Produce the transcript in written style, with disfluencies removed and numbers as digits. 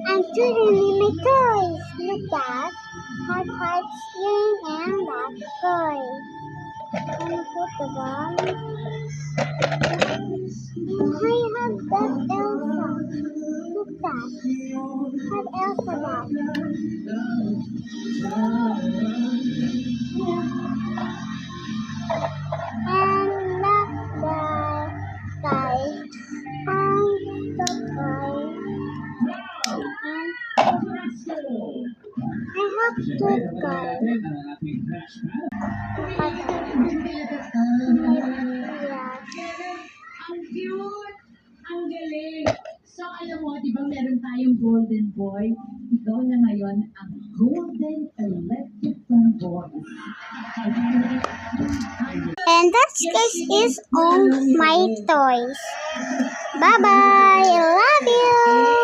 I'm doing my toys. Look that. Hot hearts, earring, and that toy. And put the ball. I have that Elsa. Look that. Have Elsa that. And look that guy. The guy. I have two guys. Ang cute! Ang galing! So, alam mo, di ba meron tayong golden boy? Ikaw na ngayon ang golden electric fan boy. And that case is all my toys. Bye bye. I love you.